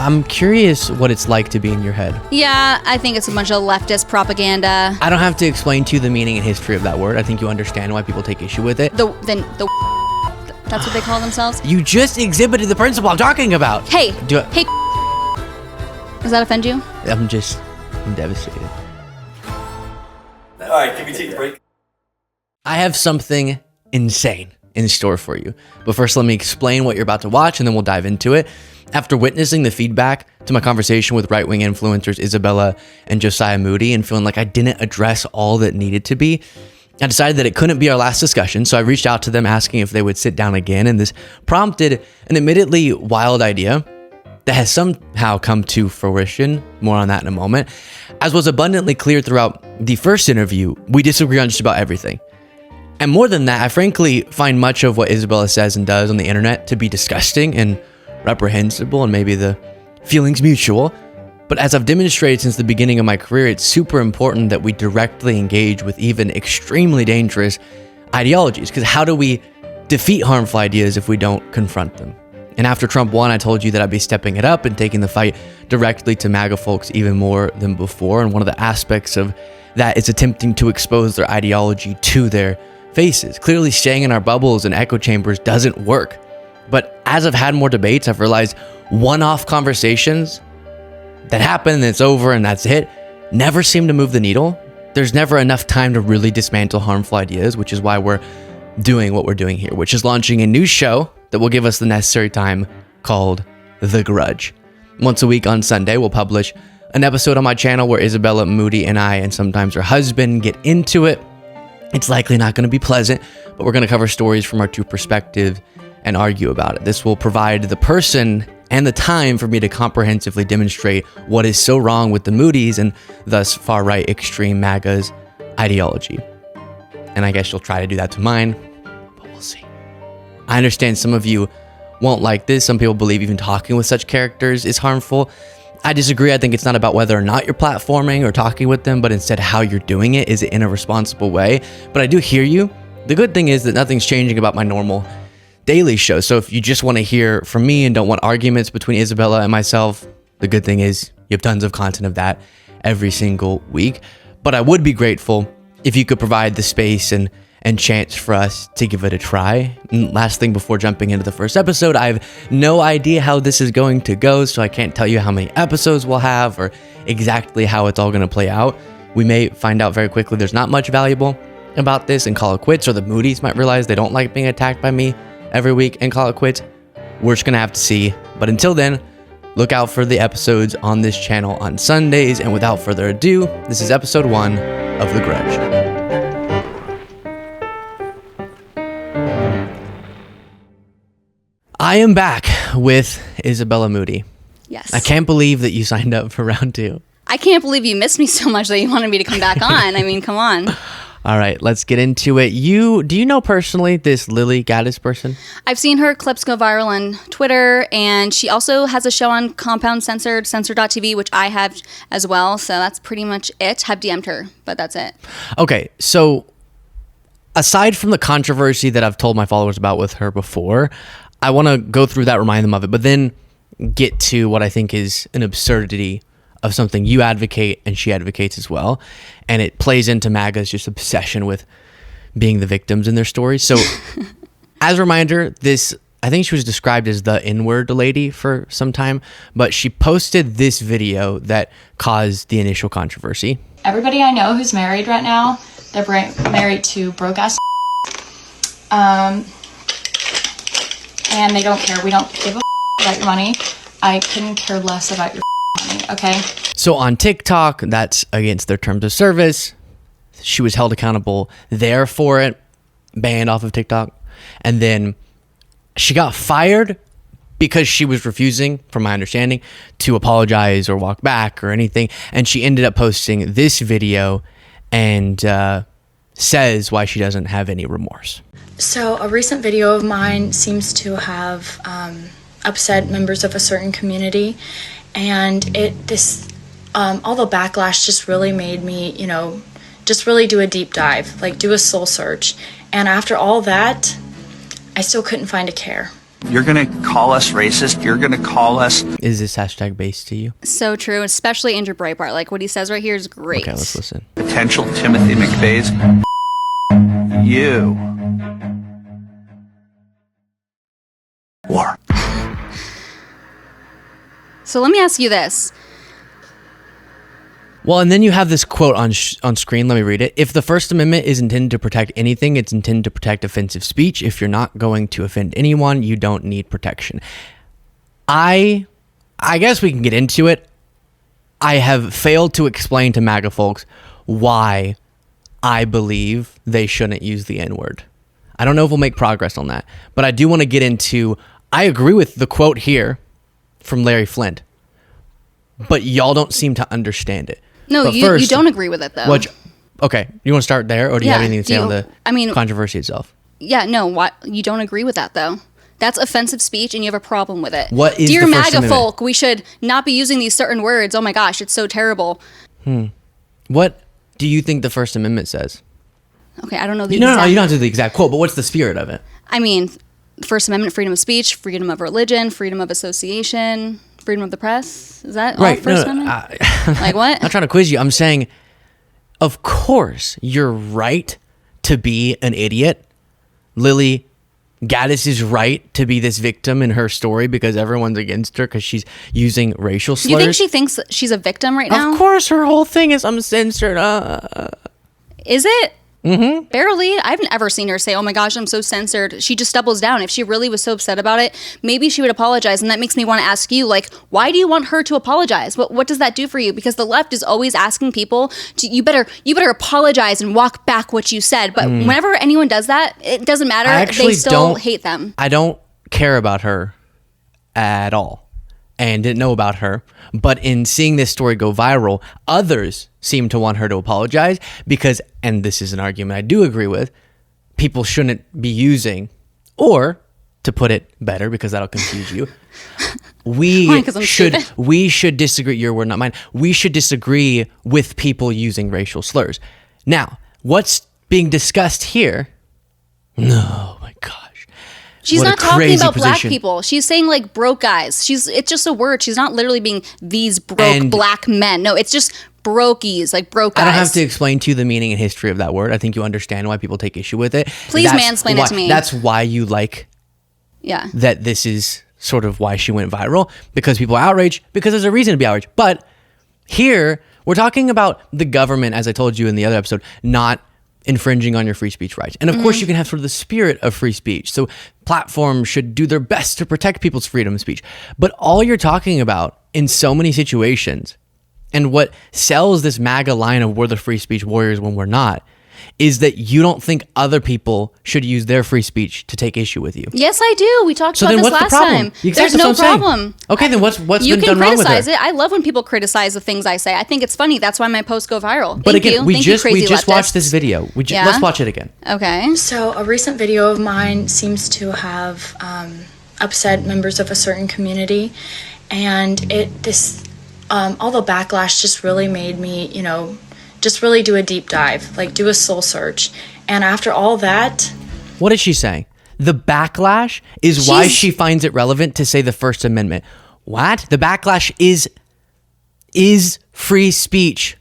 I'm curious what it's like to be in your head. Yeah, I think it's a bunch of leftist propaganda. I don't have to explain to you the meaning and history of that word. I think you understand why people take issue with it. That's what they call themselves. You just exhibited the principle I'm talking about. Hey, hey. Does that offend you? I'm devastated. All right, can we take a break? I have something insane in store for you. But first, let me explain what you're about to watch, and then we'll dive into it. After witnessing the feedback to my conversation with right-wing influencers Isabella and Josiah Moody and feeling like I didn't address all that needed to be, I decided that it couldn't be our last discussion, so I reached out to them asking if they would sit down again, and this prompted an admittedly wild idea that has somehow come to fruition. More on that in a moment. As was abundantly clear throughout the first interview, we disagree on just about everything. And more than that, I frankly find much of what Isabella says and does on the internet to be disgusting and reprehensible, and maybe the feelings mutual. But as I've demonstrated since the beginning of my career, it's super important that we directly engage with even extremely dangerous ideologies, because how do we defeat harmful ideas if we don't confront them? And after Trump won, I told you that I'd be stepping it up and taking the fight directly to MAGA folks even more than before. And one of the aspects of that is attempting to expose their ideology to their faces. Clearly staying in our bubbles and echo chambers doesn't work. But as I've had more debates, I've realized one-off conversations that happen and it's over and that's it never seem to move the needle. There's never enough time to really dismantle harmful ideas, which is why we're doing what we're doing here, which is launching a new show that will give us the necessary time called The Grudge. Once a week on Sunday, we'll publish an episode on my channel where Isabella Moody and I, and sometimes her husband, get into it. It's likely not going to be pleasant, but we're going to cover stories from our two perspectives and argue about it. This will provide the person and the time for me to comprehensively demonstrate what is so wrong with the Moody's and thus far-right extreme MAGA's ideology. And I guess you'll try to do that to mine, but we'll see. I understand some of you won't like this. Some people believe even talking with such characters is harmful. I disagree. I think it's not about whether or not you're platforming or talking with them, but instead how you're doing it. Is it in a responsible way? But I do hear you. The good thing is that nothing's changing about my normal daily show. So if you just want to hear from me and don't want arguments between Isabella and myself, the good thing is you have tons of content of that every single week. But I would be grateful if you could provide the space and chance for us to give it a try. And last thing before jumping into the first episode, I have no idea how this is going to go, so I can't tell you how many episodes we'll have or exactly how it's all going to play out. We may find out very quickly there's not much valuable about this and call it quits, or the Moody's might realize they don't like being attacked by me every week and call it quits. We're just going to have to see. But until then, look out for the episodes on this channel on Sundays. And without further ado, this is episode 1 of The Grudge. I am back with Isabella Moody. Yes. I can't believe that you signed up for round 2. I can't believe you missed me so much that you wanted me to come back on. I mean, come on. All right, let's get into it. Do you know personally this Lily Gaetz person? I've seen her clips go viral on Twitter, and she also has a show on Compound Censored, Censor.tv, which I have as well. So that's pretty much it. I've DM'd her, but that's it. Okay, so aside from the controversy that I've told my followers about with her before, I want to go through that, remind them of it, but then get to what I think is an absurdity of something you advocate and she advocates as well. And it plays into MAGA's just obsession with being the victims in their stories. So as a reminder, I think she was described as the N-word lady for some time, but she posted this video that caused the initial controversy. Everybody I know who's married right now, they're married to broke ass and they don't care. We don't give a about your money. I couldn't care less about your money, okay? So on TikTok, that's against their terms of service. She was held accountable there for it, banned off of TikTok. And then she got fired because she was refusing, from my understanding, to apologize or walk back or anything. And she ended up posting this video and says why she doesn't have any remorse. So a recent video of mine seems to have upset members of a certain community, and all the backlash just really made me, just really do a deep dive, like do a soul search. And after all that, I still couldn't find a care. You're going to call us racist. You're going to call us... Is this hashtag based to you? So true, especially Andrew Breitbart. Like, what he says right here is great. Okay, let's listen. Potential Timothy McVeigh's... You. War. So let me ask you this. Well, and then you have this quote on screen. Let me read it. If the First Amendment is intended to protect anything, it's intended to protect offensive speech. If you're not going to offend anyone, you don't need protection. I guess we can get into it. I have failed to explain to MAGA folks why I believe they shouldn't use the N-word. I don't know if we'll make progress on that, but I do want to get into, I agree with the quote here from Larry Flint, but y'all don't seem to understand it. No, you don't agree with it, though. Okay, you want to start there, or do you have anything to say on the controversy itself? Yeah, no, you don't agree with that, though. That's offensive speech, and you have a problem with it. What is Dear the First MAGA Amendment? folk, we should not be using these certain words. Oh my gosh, it's so terrible. What do you think the First Amendment says? Okay, I don't know the No, exact... you don't have to do the exact quote, but what's the spirit of it? I mean, the First Amendment, freedom of speech, freedom of religion, freedom of association, freedom of the press. Is that all First Amendment? Like what? I'm not trying to quiz you. I'm saying, of course, you're right to be an idiot. Lily Gaetz is right to be this victim in her story because everyone's against her because she's using racial slurs. You think she thinks she's a victim right now? Of course, her whole thing is I'm censored. Is it? Mm-hmm. Barely. I've never seen her say, oh my gosh, I'm so censored. She just doubles down. If she really was so upset about it, maybe she would apologize. And that makes me want to ask you, like, why do you want her to apologize? What does that do for you? Because the left is always asking people to, you better apologize and walk back what you said. But whenever anyone does that, it doesn't matter. They still hate them. I don't care about her at all and didn't know about her. But in seeing this story go viral, others seem to want her to apologize because, and this is an argument I do agree with, people shouldn't be using, or to put it better because that'll confuse you, we should disagree, your word, not mine, we should disagree with people using racial slurs. Now, what's being discussed here, no, my gosh. She's not talking about black people. She's saying like broke guys. It's just a word. She's not literally being these broke black men. No, it's just brokies, like broke guys. I don't have to explain to you the meaning and history of that word. I think you understand why people take issue with it. Please mansplain it to me. That's why you like that this is sort of why she went viral, because people are outraged, because there's a reason to be outraged. But here, we're talking about the government, as I told you in the other episode, not infringing on your free speech rights. And of course you can have sort of the spirit of free speech. So platforms should do their best to protect people's freedom of speech. But all you're talking about in so many situations, and what sells this MAGA line of we're the free speech warriors when we're not, is that you don't think other people should use their free speech to take issue with you. Yes, I do. We talked about this last time. Exactly, there's no problem. Okay, then what's been done wrong with her? You can criticize it. I love when people criticize the things I say. I think it's funny. That's why my posts go viral. But again, we just watched this video. Let's watch it again. Okay. So a recent video of mine seems to have upset members of a certain community, and all the backlash just really made me, just really do a deep dive, like do a soul search. And after all that... What is she saying? The backlash is why she finds it relevant to say the First Amendment. What? The backlash is free speech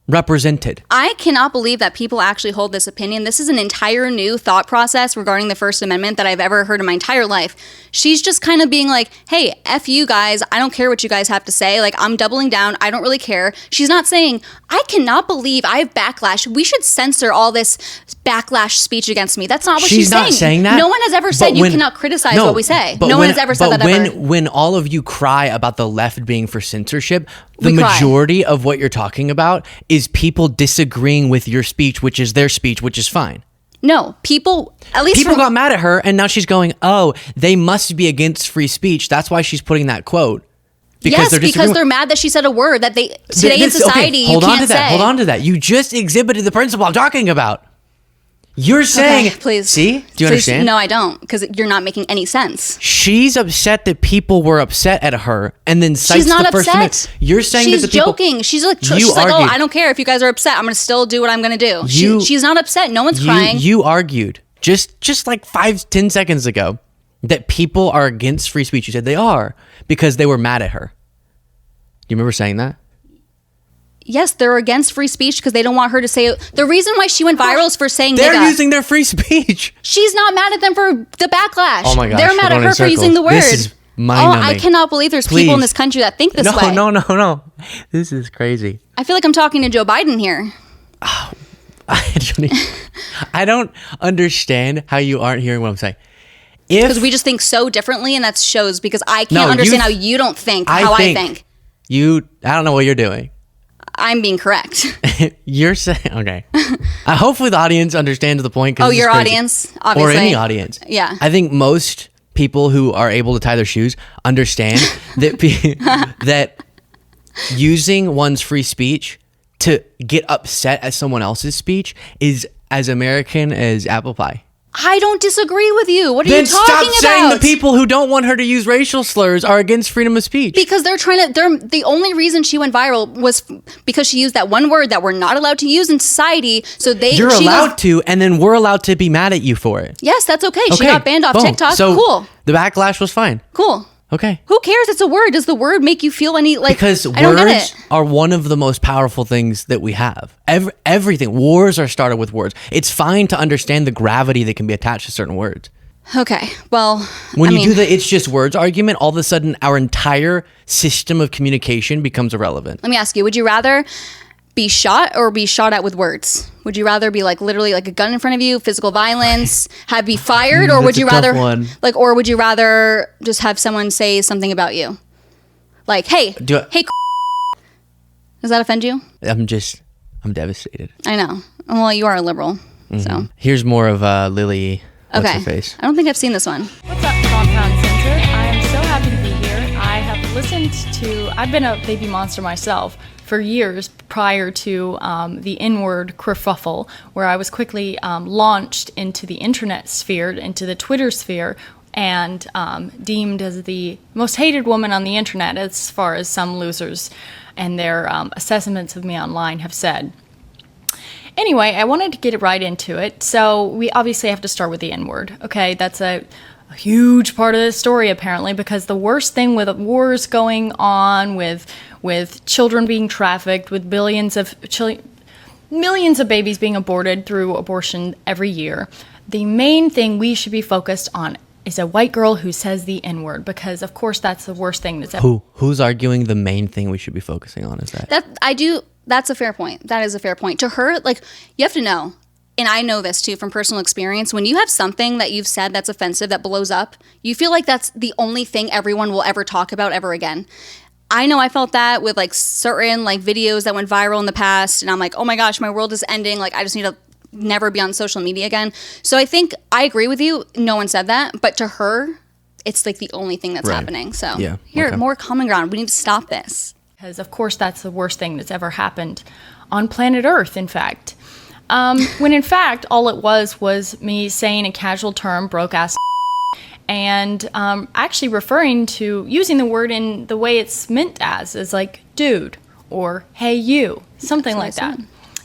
represented. I cannot believe that people actually hold this opinion. This is an entire new thought process regarding the First Amendment that I've ever heard in my entire life. She's just kind of being like, hey, F you guys. I don't care what you guys have to say. Like, I'm doubling down. I don't really care. She's not saying, I cannot believe I have backlash. We should censor all this backlash speech against me. That's not what she's saying. She's not saying that. No one has ever said you cannot criticize what we say. No one has ever said that ever. When all of you cry about the left being for censorship, the majority of what you're talking about is people disagreeing with your speech, which is their speech, which is fine. No, people got mad at her, and now she's going, oh, they must be against free speech. That's why she's putting that quote. Because they're mad that she said a word that today in society you can't say. Hold on to that. You just exhibited the principle I'm talking about. You're saying, please. See? Do you understand? No, I don't, because you're not making any sense. She's upset that people were upset at her, and then cites she's not the First Amendment. You're saying she's that the people... joking. She's like, oh, I don't care if you guys are upset. I'm going to still do what I'm going to do. She's not upset. No one's crying. You argued just like 5-10 seconds ago. that people are against free speech. You said they are because they were mad at her. Do you remember saying that? Yes, they're against free speech because they don't want her to say it. The reason why she went viral is for saying they're nigga. using their free speech. She's not mad at them for the backlash. Oh my gosh, they're mad we're at going in her for using the word. This is mind-numbing. I cannot believe there's people in this country that think this way. No. This is crazy. I feel like I'm talking to Joe Biden here. I don't understand how you aren't hearing what I'm saying. Because we just think so differently, and that shows because I can't understand how you don't think how I think. I don't know what you're doing. I'm being correct. You're saying, okay. Hopefully the audience understands the point. Oh, your audience, obviously. Or any audience. Yeah. I think most people who are able to tie their shoes understand that using one's free speech to get upset at someone else's speech is as American as apple pie. I don't disagree with you. What are you talking about? Then stop saying the people who don't want her to use racial slurs are against freedom of speech. Because the only reason she went viral was because she used that one word that we're not allowed to use in society. So you're allowed to, and then we're allowed to be mad at you for it. Yes, that's okay. She got banned off TikTok. So cool. The backlash was fine. Cool. Okay. Who cares? It's a word. Does the word make you feel any like? Because I don't get words it. are one of the most powerful things that we have. Everything. Wars are started with words. It's fine to understand the gravity that can be attached to certain words. Okay. Well, when you do the "it's just words" argument, all of a sudden our entire system of communication becomes irrelevant. Let me ask you: would you rather be shot or be shot at with words? Would you rather be like literally like a gun in front of you, physical vielse, be fired, or would you rather or would you rather just have someone say something about you, like hey, hey? Does that offend you? I'm devastated. I know. Well, you are a liberal, so here's more of Lily. What's her face? I don't think I've seen this one. What's up, Compound Censored? I am so happy to be here. I have listened to. I've been a baby monster myself for years prior to the N-word kerfuffle, where I was quickly launched into the internet sphere, into the Twitter sphere, and deemed as the most hated woman on the internet, as far as some losers and their assessments of me online have said. Anyway, I wanted to get right into it, so we obviously have to start with the N-word. Okay, that's a huge part of the story, apparently, because the worst thing with wars going on, with children being trafficked, with millions of babies being aborted through abortion every year, the main thing we should be focused on is a white girl who says the N-word, because of course that's the worst thing that's ever. Who's arguing the main thing we should be focusing on is that? That's a fair point. That is a fair point. To her, like, you have to know, and I know this too from personal experience, when you have something that you've said that's offensive that blows up, you feel like that's the only thing everyone will ever talk about ever again. I know I felt that with like certain like videos that went viral in the past, and I'm like, oh my gosh, my world is ending. Like, I just need to never be on social media again. So I think I agree with you. No one said that, but to her, it's like the only thing that's happening. So more common ground. We need to stop this. Because of course that's the worst thing that's ever happened on planet Earth, in fact. When in fact, all it was me saying a casual term, broke ass, and actually referring to using the word in the way it's meant as like dude or hey you, something like that.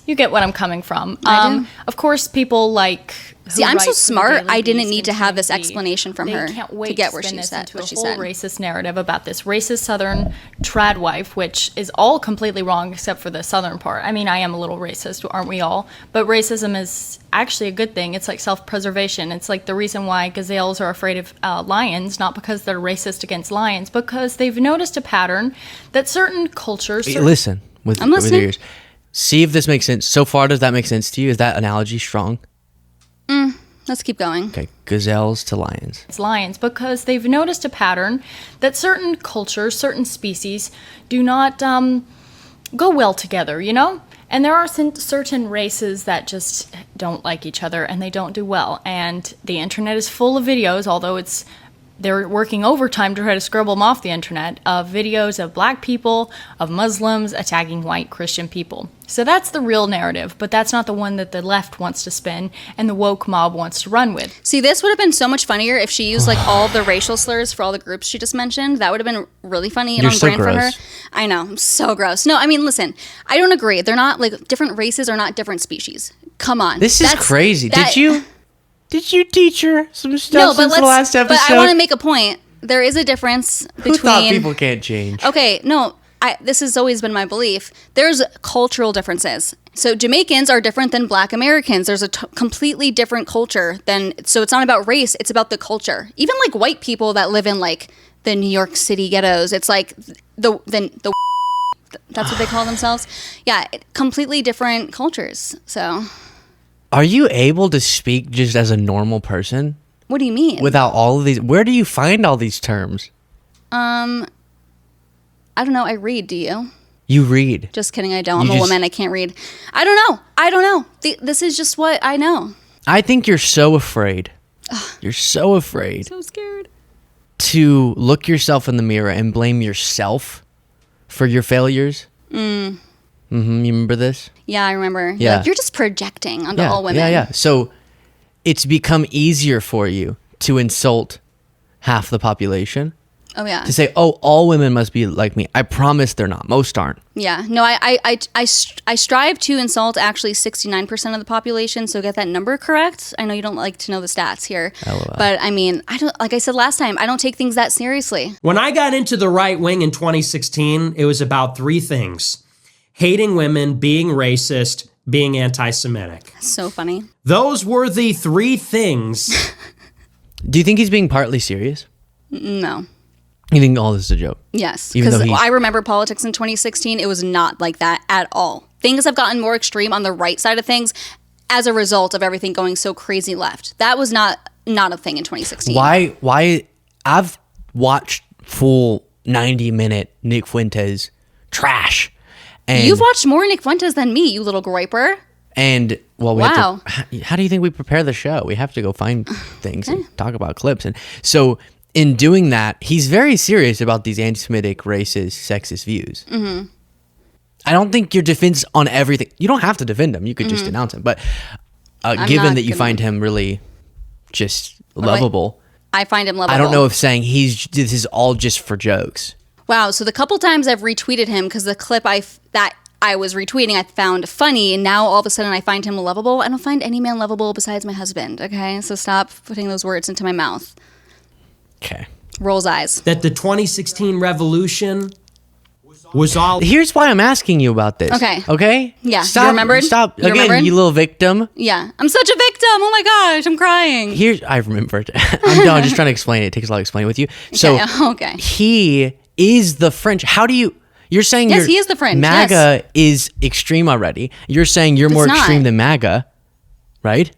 You get what I'm coming from. Of course, people like. See, I'm so smart. I didn't need to have this explanation from her to get where she said what she said. Whole racist narrative about this racist Southern trad wife, which is all completely wrong except for the Southern part. I mean, I am a little racist, aren't we all? But racism is actually a good thing. It's like self-preservation. It's like the reason why gazelles are afraid of lions, not because they're racist against lions, because they've noticed a pattern that certain cultures. Listen, with your ears. See if this makes sense. So far, does that make sense to you? Is that analogy strong? Let's keep going. Okay, gazelles to lions. It's lions because they've noticed a pattern that certain cultures, certain species do not go well together, you know? And there are certain races that just don't like each other and they don't do well. And the internet is full of videos, although they're working overtime to try to scrub them off the internet, of videos of black people, of Muslims attacking white Christian people. So that's the real narrative, but that's not the one that the left wants to spin and the woke mob wants to run with. See, this would have been so much funnier if she used like all the racial slurs for all the groups she just mentioned. That would have been really funny and on brand for her. I know, I'm so gross. No, I mean, listen, I don't agree. They're not like different races are not different species. Come on. This is crazy. Did you? Did you teach her some stuff No, but since the last episode? But I want to make a point. There is a difference between. Who thought people can't change? Okay, no, this has always been my belief. There's cultural differences. So Jamaicans are different than Black Americans. There's a completely different culture so it's not about race, it's about the culture. Even like white people that live in like the New York City ghettos, it's like the that's what they call themselves. Yeah, completely different cultures. So are you able to speak just as a normal person? What do you mean? Without all of these, where do you find all these terms? I don't know. I read. Do you? You read. Just kidding. I don't. I'm a woman. I can't read. I don't know. This is just what I know. I think you're so afraid. You're so afraid. So scared. To look yourself in the mirror and blame yourself for your failures. You remember this? Yeah, I remember. Yeah. You're just projecting onto all women. Yeah. So it's become easier for you to insult half the population. Oh, yeah. To say, oh, all women must be like me. I promise they're not. Most aren't. Yeah. No, I strive to insult actually 69% of the population, so get that number correct. I know you don't like to know the stats here. LOL. But I mean, I don't, like I said last time, I don't take things that seriously. When I got into the right wing in 2016, it was about three things: hating women, being racist, being anti-Semitic. So funny. Those were the three things. Do you think he's being partly serious? No. You think all this is a joke? Yes, Even because though I remember politics in 2016. It was not like that at all. Things have gotten more extreme on the right side of things as a result of everything going so crazy left. That was not a thing in 2016. Why? I've watched full 90-minute Nick Fuentes trash. And You've watched more Nick Fuentes than me, you little groiper. And well, we Wow. have to, how do you think we prepare the show? We have to go find things and talk about clips. And so in doing that, he's very serious about these anti-Semitic, racist, sexist views. Mm-hmm. I don't think your defense on everything, you don't have to defend him. You could just denounce him. But given that you find him really just lovable, I find him lovable. I don't know if saying this is all just for jokes. Wow. So the couple times I've retweeted him because the clip that I was retweeting I found funny, and now all of a sudden I find him lovable. I don't find any man lovable besides my husband. Okay, so stop putting those words into my mouth. Okay. Rolls eyes. That the 2016 revolution was all. Here's why I'm asking you about this. Okay? Yeah, Stop, you remembered? Stop. You Again, remembered? you little victim. Yeah, I'm such a victim. Oh my gosh, I'm crying. I remembered. I'm just trying to explain it. It takes a lot to explain it with you. So Okay. he is the fringe. How do you... You're saying Yes, he is the fringe, MAGA is extreme already. You're saying you're more not. extreme than MAGA, right?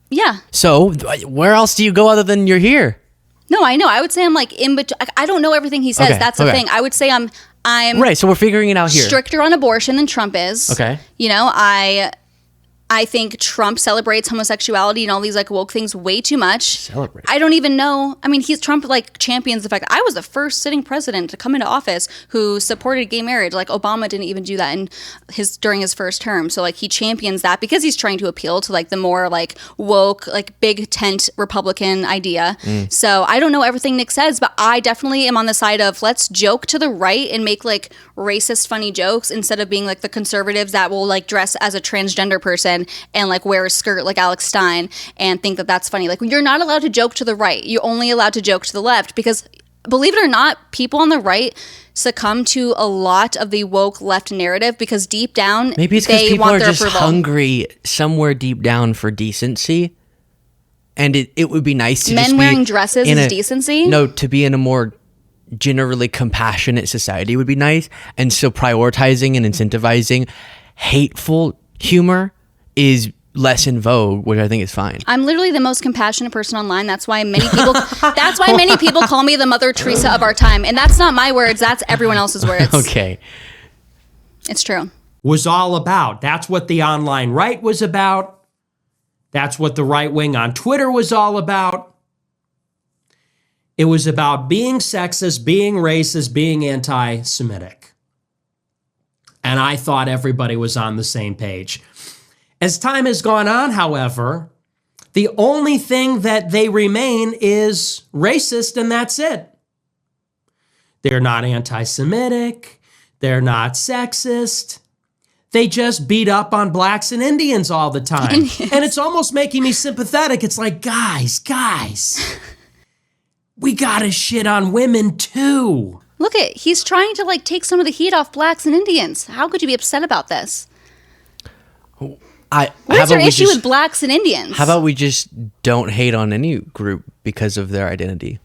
Yeah. So where else do you go other than you're here? No, I know. I would say I'm like in between. I don't know everything he says. Okay, That's the okay. thing. I would say I'm Right, so we're figuring it out here. stricter on abortion than Trump is. Okay. You know, I think Trump celebrates homosexuality and all these like woke things way too much. Celebrate. I don't even know. I mean, Trump like champions the fact I was the first sitting president to come into office who supported gay marriage. Like Obama didn't even do that during his first term. So like he champions that because he's trying to appeal to like the more like woke, like big tent Republican idea. So I don't know everything Nick says, but I definitely am on the side of let's joke to the right and make like racist funny jokes instead of being like the conservatives that will like dress as a transgender person and like wear a skirt like Alex Stein and think that that's funny. Like you're not allowed to joke to the right. You're only allowed to joke to the left because believe it or not, people on the right succumb to a lot of the woke left narrative because deep down Maybe it's because they people want are their just approval. hungry somewhere deep down for decency. And it would be nice to Men just be wearing dresses in is decency? No, to be in a more generally compassionate society would be nice. And so prioritizing and incentivizing hateful humor is less in vogue, which I think is fine. I'm literally the most compassionate person online. That's why many people call me the Mother Teresa of our time. And that's not my words, that's everyone else's words. Okay. It's true. Was all about. That's what the online right was about. That's what the right wing on Twitter was all about. It was about being sexist, being racist, being anti-Semitic. And I thought everybody was on the same page. As time has gone on, however, the only thing that they remain is racist, and that's it. They're not anti-Semitic. They're not sexist. They just beat up on blacks and Indians all the time. And it's almost making me sympathetic. It's like, guys, we gotta shit on women too. Look he's trying to like take some of the heat off blacks and Indians. How could you be upset about this? What's your issue with blacks and Indians? How about we just don't hate on any group because of their identity?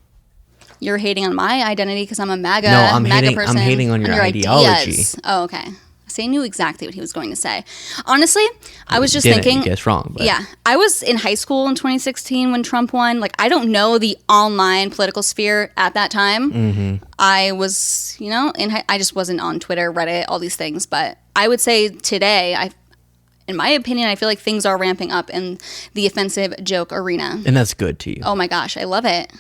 You're hating on my identity because I'm a MAGA. No, I'm person. hating on your ideology. Ideas. Oh, okay. So I knew exactly what he was going to say. Honestly, I was just Didn't, thinking. you guessed wrong. But. Yeah, I was in high school in 2016 when Trump won. Like, I don't know the online political sphere at that time. Mm-hmm. I was, I just wasn't on Twitter, Reddit, all these things. But I would say today, in my opinion, I feel like things are ramping up in the offensive joke arena. And that's good to you. Oh my gosh, I love it.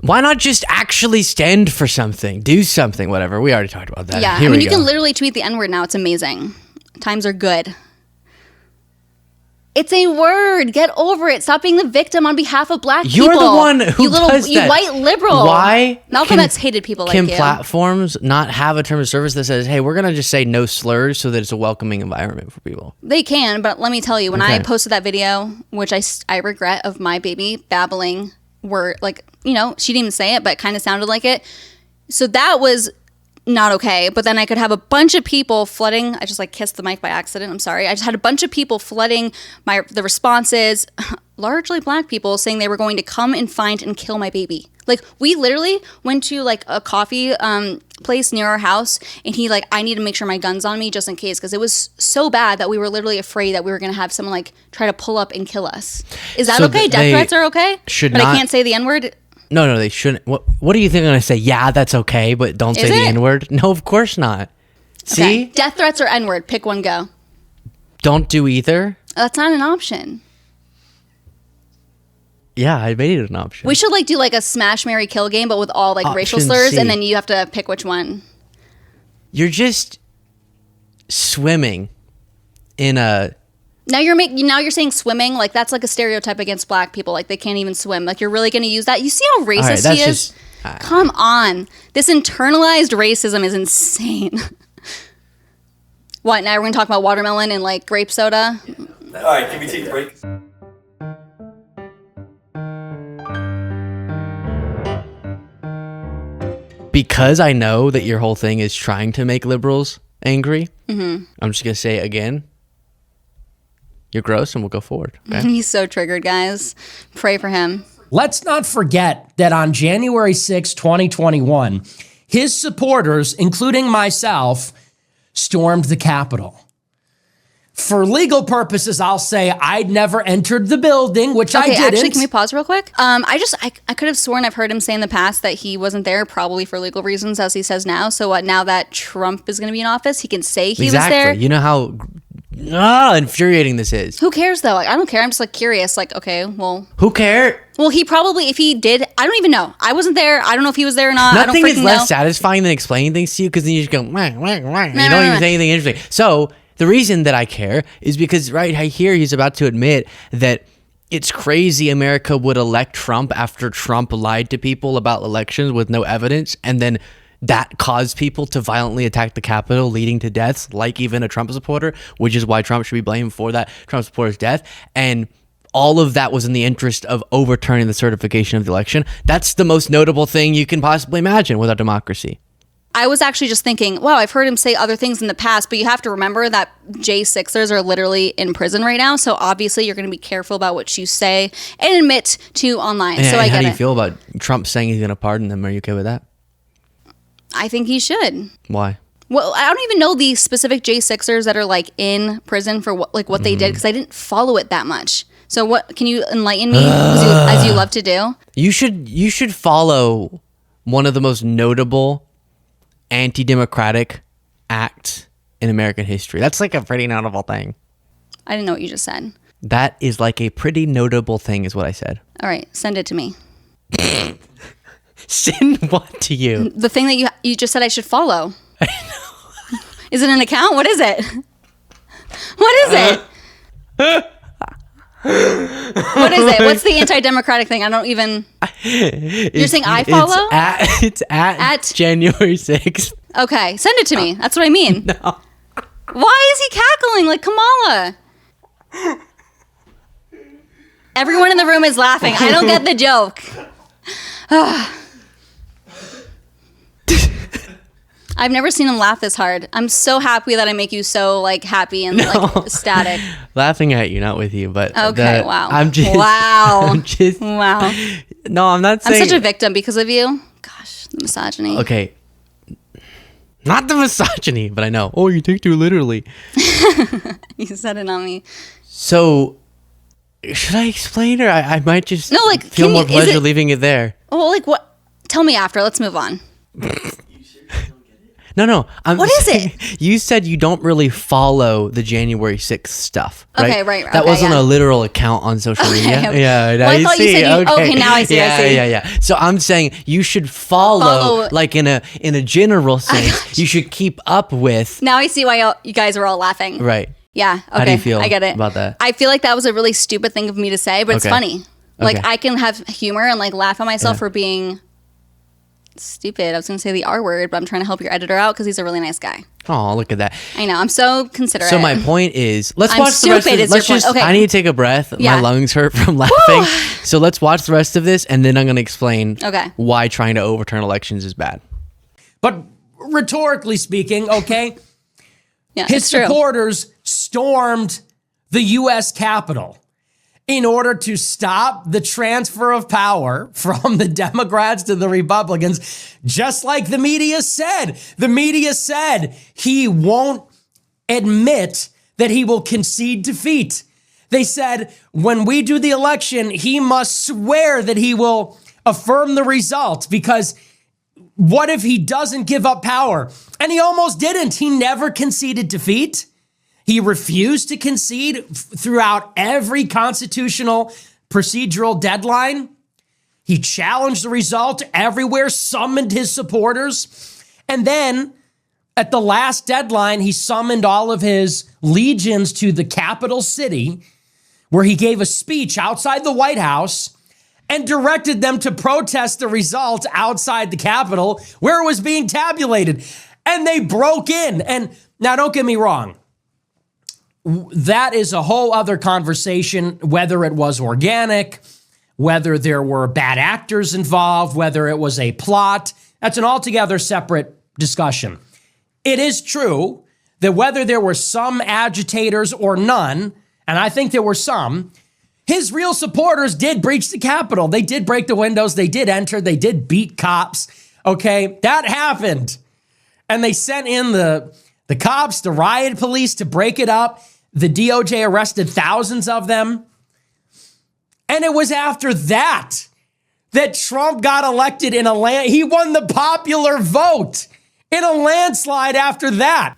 Why not just actually stand for something, do something, whatever? We already talked about that. Yeah, Here you can literally tweet the N-word now. It's amazing. Times are good. It's a word. Get over it. Stop being the victim on behalf of black people. You're the one who does that. You white liberal. Why? Malcolm X hated people like you. Can platforms not have a term of service that says, hey, we're going to just say no slurs so that it's a welcoming environment for people? They can, but let me tell you, when I posted that video, which I regret, of my baby babbling word, like, she didn't even say it, but it kind of sounded like it. So that was not okay. But then I could have a bunch of people flooding. I just kissed the mic by accident. I'm sorry. I just had a bunch of people flooding the responses, largely black people, saying they were going to come and find and kill my baby. Like, we literally went to a coffee place near our house, and he I need to make sure my gun's on me just in case, because it was so bad that we were literally afraid that we were going to have someone try to pull up and kill us. Is that okay? Death threats are okay? But I can't say the N-word? No, they shouldn't. What do you think I'm going to say? Yeah, that's okay, but don't say the N-word? No, of course not. See? Okay. Death threats or N-word? Pick one, go. Don't do either? That's not an option. Yeah, I made it an option. We should do a smash, marry, kill game, but with all racial slurs, C. and then you have to pick which one. You're just swimming in a... Now you're saying swimming, that's a stereotype against black people. They can't even swim. You're really going to use that? You see how racist he is? Come on. This internalized racism is insane. What, now we're going to talk about watermelon and grape soda? All right, can we take a break? Because I know that your whole thing is trying to make liberals angry, I'm just going to say it again. You're gross, and we'll go forward. Okay? He's so triggered, guys. Pray for him. Let's not forget that on January 6, 2021, his supporters, including myself, stormed the Capitol. For legal purposes, I'll say I'd never entered the building, which I didn't. Actually, can we pause real quick? I could have sworn I've heard him say in the past that he wasn't there, probably for legal reasons, as he says now. So now that Trump is going to be in office, he can say he was there. You know how infuriating this is. Who cares, though? I don't care. I'm just curious. Okay, well. Who cares? Well, he probably, if he did, I don't even know. I wasn't there. I don't know if he was there or not. Nothing is less know. satisfying than explaining things to you, because then you just go, wah, wah, wah. You don't even say anything interesting. So the reason that I care is because right here he's about to admit that it's crazy America would elect Trump after Trump lied to people about elections with no evidence, and then that caused people to violently attack the Capitol, leading to deaths, like even a Trump supporter, which is why Trump should be blamed for that Trump supporter's death. And all of that was in the interest of overturning the certification of the election. That's the most notable thing you can possibly imagine with our democracy. I was actually just thinking, wow, I've heard him say other things in the past, but you have to remember that J6ers are literally in prison right now. So obviously you're going to be careful about what you say and admit to online. And, so I get it. How do you feel about Trump saying he's going to pardon them? Are you okay with that? I think he should. Why? Well, I don't even know the specific J6ers that are in prison for what they did, because I didn't follow it that much. So what, can you enlighten me as you love to do? You should follow one of the most notable anti-democratic acts in American history. That's a pretty notable thing. I didn't know what you just said. That is a pretty notable thing is what I said. All right, send it to me. Send what to you? The thing that you just said I should follow. I know. Is it an account? What is it? What is it? What is it? What's the anti-democratic thing? I don't even... You're saying I follow? It's at January 6th. Okay, send it to me. That's what I mean. No. Why is he cackling like Kamala? Everyone in the room is laughing. I don't get the joke. I've never seen him laugh this hard. I'm so happy that I make you so like happy and like ecstatic. Laughing at you, not with you, but okay, wow. I'm just wow. wow. No, I'm not saying I'm such a victim because of you. Gosh, the misogyny. Okay. Not the misogyny, but I know. Oh, you take too literally. You said it on me. So, should I explain, or I might just like feel more pleasure leaving it there? Oh, like what? Tell me after. Let's move on. No. What is it? You said you don't really follow the January 6th stuff, right? Okay, right. That wasn't a literal account on social media. Okay. Yeah, well, I thought you said okay, now I see. Yeah. So I'm saying you should follow like in a general sense. You should keep up with. Now I see why you guys are all laughing. Right. Yeah. Okay. How do you feel I get it. about that? I feel like that was a really stupid thing of me to say, but it's funny. Like I can have humor and like laugh at myself for being stupid. I was going to say the R word, but I'm trying to help your editor out because he's a really nice guy. Oh, look at that. I know. I'm so considerate. So my point is, let's watch the rest of this. Let's just, I need to take a breath. Yeah. My lungs hurt from laughing. So let's watch the rest of this, and then I'm going to explain why trying to overturn elections is bad. But rhetorically speaking, okay, his true. supporters stormed the U.S. Capitol in order to stop the transfer of power from the Democrats to the Republicans, just like the media said. The media said he won't admit that he will concede defeat. They said, when we do the election, he must swear that he will affirm the results, because what if he doesn't give up power? And he almost didn't. He never conceded defeat. He refused to concede throughout every constitutional procedural deadline. He challenged the result everywhere, summoned his supporters. And then at the last deadline, he summoned all of his legions to the capital city, where he gave a speech outside the White House and directed them to protest the result outside the Capitol where it was being tabulated. And they broke in. And now don't get me wrong. That is a whole other conversation, whether it was organic, whether there were bad actors involved, whether it was a plot. That's an altogether separate discussion. It is true that whether there were some agitators or none, and I think there were some, his real supporters did breach the Capitol. They did break the windows. They did enter. They did beat cops. Okay, that happened. And they sent in the cops, the riot police to break it up. The DOJ arrested thousands of them. And it was after that Trump got elected in he won the popular vote in a landslide after that.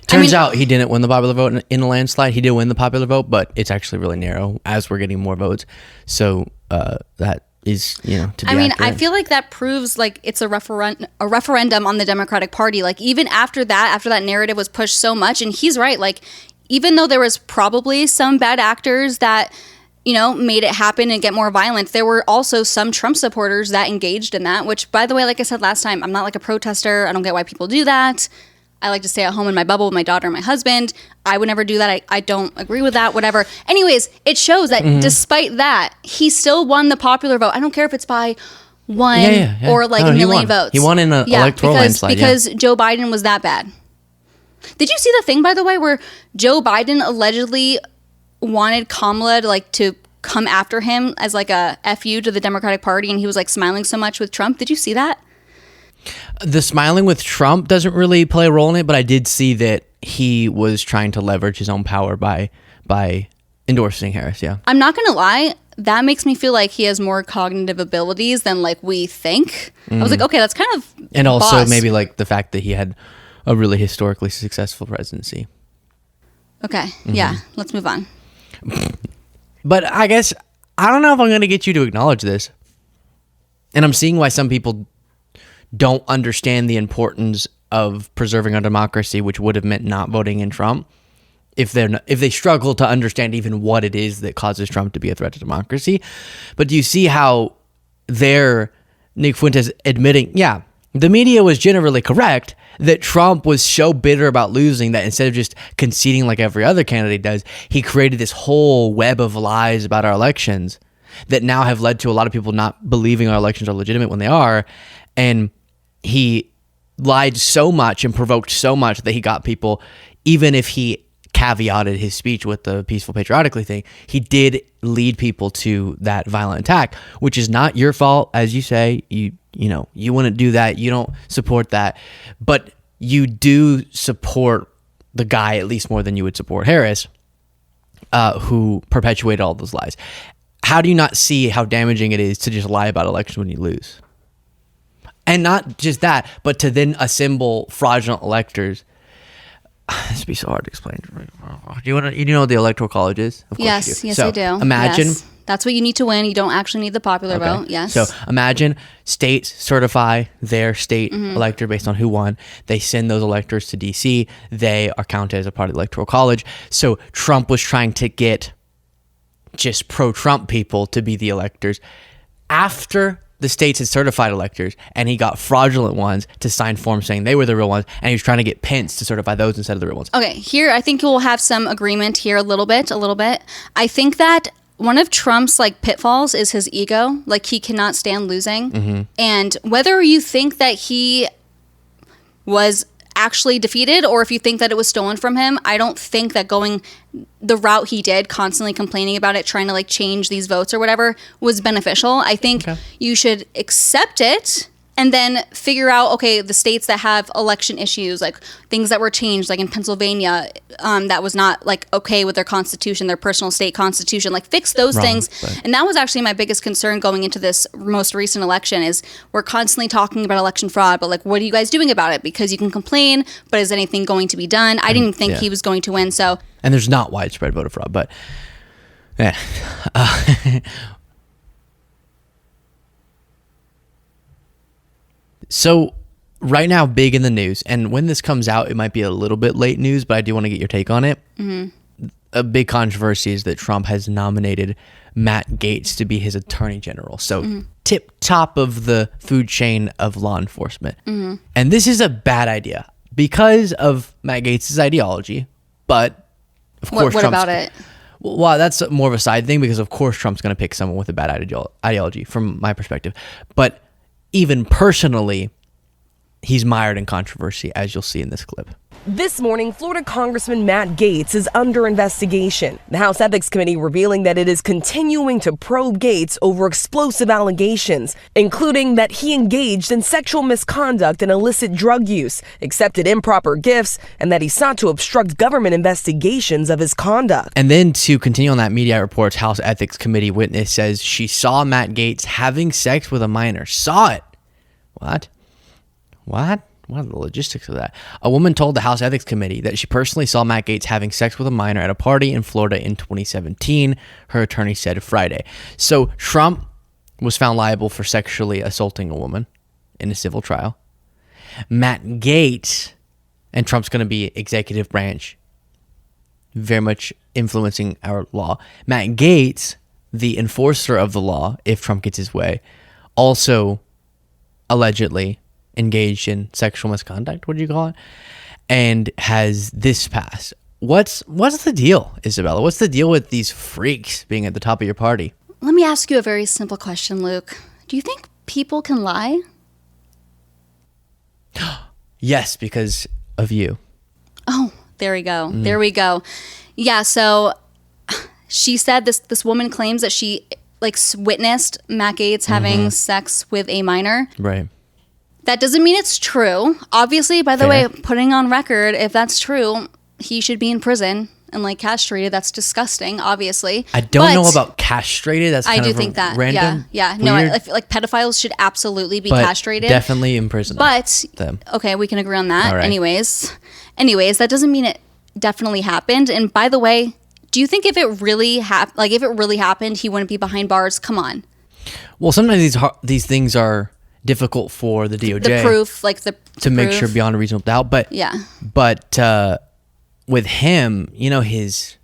Turns out he didn't win the popular vote in a landslide. He did win the popular vote, but it's actually really narrow as we're getting more votes. So that is, to be accurate. I feel like that proves like it's a referendum on the Democratic Party. Like even after that narrative was pushed so much, and he's right, like even though there was probably some bad actors that, made it happen and get more violent, there were also some Trump supporters that engaged in that, which, by the way, like I said last time, I'm not like a protester. I don't get why people do that. I like to stay at home in my bubble with my daughter and my husband. I would never do that. I don't agree with that, whatever. Anyways, it shows that despite that, he still won the popular vote. I don't care if it's by one or like a million votes. He won in an electoral landslide. Because Joe Biden was that bad. Did you see the thing, by the way, where Joe Biden allegedly wanted Kamala to come after him as like a FU to the Democratic Party, and he was like smiling so much with Trump? Did you see that? The smiling with Trump doesn't really play a role in it, but I did see that he was trying to leverage his own power by endorsing Harris, yeah. I'm not going to lie. That makes me feel like he has more cognitive abilities than like we think. I was like, okay, that's kind of And also maybe like the fact that he had a really historically successful presidency. Okay, yeah, let's move on. But I guess, I don't know if I'm going to get you to acknowledge this. And I'm seeing why some people don't understand the importance of preserving our democracy, which would have meant not voting in Trump, if they struggle to understand even what it is that causes Trump to be a threat to democracy. But do you see how Nick Fuentes admitting, the media was generally correct that Trump was so bitter about losing that instead of just conceding like every other candidate does, he created this whole web of lies about our elections that now have led to a lot of people not believing our elections are legitimate when they are. And he lied so much and provoked so much that he got people, even if he caveated his speech with the peaceful patriotically thing, he did lead people to that violent attack, which is not your fault. As you say, you wouldn't do that. You don't support that, but you do support the guy at least more than you would support Harris, who perpetuated all those lies. How do you not see how damaging it is to just lie about elections when you lose? And not just that, but to then assemble fraudulent electors. This would be so hard to explain. Do you know what the Electoral College is? Of course you do. Yes, so I do. Imagine. Yes. That's what you need to win. You don't actually need the popular vote. Yes. So imagine states certify their state elector based on who won. They send those electors to D.C. They are counted as a part of the Electoral College. So Trump was trying to get just pro-Trump people to be the electors after the states had certified electors, and he got fraudulent ones to sign forms saying they were the real ones, and he was trying to get Pence to certify those instead of the real ones. Okay, here I think you'll have some agreement here a little bit. I think that one of Trump's pitfalls is his ego. He cannot stand losing. And whether you think that he was actually defeated or if you think that it was stolen from him, I don't think that going the route he did, constantly complaining about it, trying to change these votes or whatever, was beneficial. I think you should accept it and then figure out, okay, the states that have election issues, things that were changed, in Pennsylvania, that was not okay with their constitution, their personal state constitution, fix those things. Right. And that was actually my biggest concern going into this most recent election is we're constantly talking about election fraud, but what are you guys doing about it? Because you can complain, but is anything going to be done? I didn't think he was going to win, so. And there's not widespread voter fraud, but yeah. So right now, big in the news, and when this comes out, it might be a little bit late news, but I do want to get your take on it. A big controversy is that Trump has nominated Matt Gaetz to be his attorney general. So tip top of the food chain of law enforcement. And this is a bad idea because of Matt Gaetz' ideology, but of course, what about it? Well, that's more of a side thing because of course Trump's going to pick someone with a bad ideology from my perspective. But even personally, he's mired in controversy, as you'll see in this clip. This morning, Florida Congressman Matt Gaetz is under investigation. The House Ethics Committee revealing that it is continuing to probe Gaetz over explosive allegations, including that he engaged in sexual misconduct and illicit drug use, accepted improper gifts, and that he sought to obstruct government investigations of his conduct. And then to continue on that, media reports House Ethics Committee witness says she saw Matt Gaetz having sex with a minor. Saw it. What? What are the logistics of that? A woman told the House Ethics Committee that she personally saw Matt Gaetz having sex with a minor at a party in Florida in 2017, her attorney said Friday. So Trump was found liable for sexually assaulting a woman in a civil trial. Matt Gaetz, and Trump's going to be executive branch, very much influencing our law. Matt Gaetz, the enforcer of the law, if Trump gets his way, also allegedly engaged in sexual misconduct, what do you call it, and has this pass. What's the deal, Isabella? What's the deal with these freaks being at the top of your party? Let me ask you a very simple question, Luke. Do you think people can lie? Yes, because of you. Oh, there we go. There we go. Yeah, so she said this woman claims that she witnessed Matt Gaetz having sex with a minor. Right. That doesn't mean it's true. Obviously, by the way, putting on record, if that's true, he should be in prison and castrated. That's disgusting, obviously. I don't know about castrated. That's kind I do of think that. Random. Yeah. No, I feel like pedophiles should absolutely be castrated. Definitely in prison. But okay, we can agree on that. Right. Anyways, that doesn't mean it definitely happened. And by the way, do you think if it really happened, he wouldn't be behind bars? Come on. Well, sometimes these things are difficult for the DOJ. The proof, to make sure beyond a reasonable doubt. But yeah. But with him, his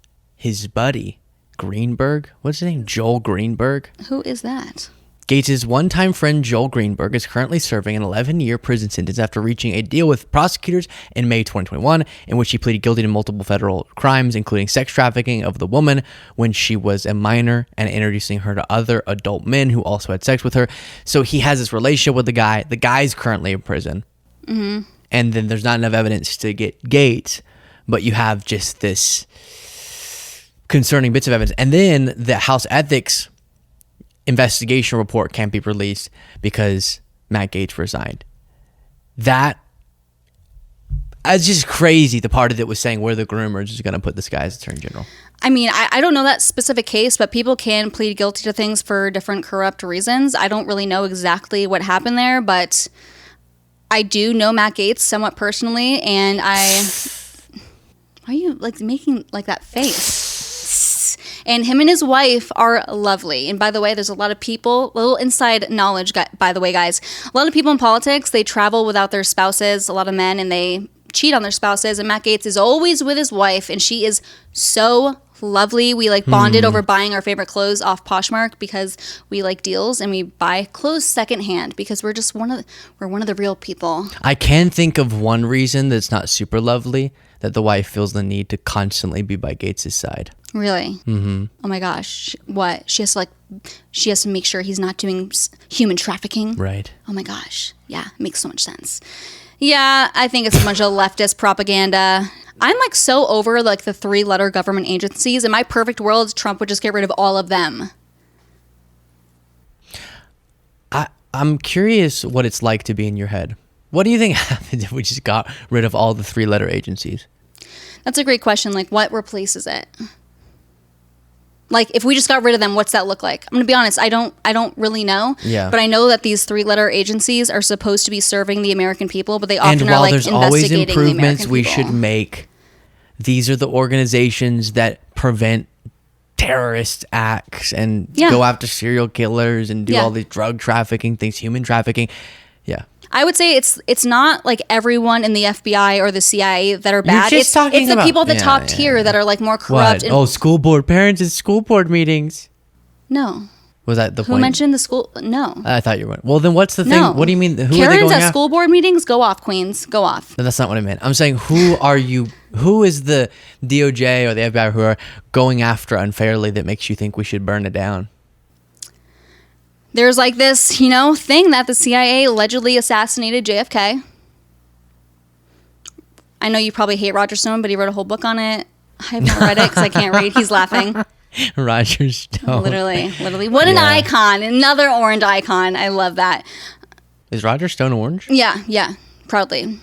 buddy Greenberg. What's his name? Joel Greenberg. Who is that? Gaetz' one-time friend Joel Greenberg is currently serving an 11-year prison sentence after reaching a deal with prosecutors in May 2021, in which he pleaded guilty to multiple federal crimes, including sex trafficking of the woman when she was a minor and introducing her to other adult men who also had sex with her. So he has this relationship with the guy. The guy's currently in prison. And then there's not enough evidence to get Gaetz, but you have just this concerning bits of evidence. And then the House Ethics investigation report can't be released because Matt Gaetz resigned. That's just crazy. The party that was saying we're the groomers is going to put this guy as Attorney General. I mean, I don't know that specific case, but people can plead guilty to things for different corrupt reasons. I don't really know exactly what happened there, but I do know Matt Gaetz somewhat personally, and why are you like making like that face? And him and his wife are lovely. And by the way, there's a lot of people, little inside knowledge, by the way, guys. A lot of people in politics, they travel without their spouses, a lot of men, and they cheat on their spouses. And Matt Gaetz is always with his wife, and she is so lovely. We like bonded over buying our favorite clothes off Poshmark because we like deals, and we buy clothes secondhand because we're just one of the real people. I can think of one reason that's not super lovely, that the wife feels the need to constantly be by Gaetz' side. Really? Mm-hmm. Oh my gosh. What? She has to make sure he's not doing human trafficking? Right. Oh my gosh. Yeah, it makes so much sense. Yeah, I think it's a bunch of leftist propaganda. I'm like so over like the 3-letter government agencies. In my perfect world, Trump would just get rid of all of them. I'm curious what it's like to be in your head. What do you think happened if we just got rid of all the 3-letter agencies? That's a great question. Like, what replaces it? Like, if we just got rid of them, what's that look like? I'm going to be honest, I don't really know. Yeah. But I know that these 3-letter agencies are supposed to be serving the American people, but they often are like there's always investigating the improvements American people. we should make, these are the organizations that prevent terrorist acts and go after serial killers and do all these drug trafficking things, human trafficking. Yeah. I would say it's not like everyone in the FBI or the CIA that are bad. It's the people at the top tier that are like more corrupt. What? School board parents at school board meetings. No. Was that the Who point? mentioned the school? No. I thought you were. Well, then what's the thing? No. What do you mean? Who are they Karens going at after? school board meetings? Go off, queens. Go off. No, that's not what I meant. I'm saying who is the DOJ or the FBI who are going after unfairly that makes you think we should burn it down? There's like this, thing that the CIA allegedly assassinated JFK. I know you probably hate Roger Stone, but he wrote a whole book on it. I haven't read it because I can't read. He's laughing. Roger Stone. Literally. What an icon. Another orange icon. I love that. Is Roger Stone orange? Yeah. Proudly.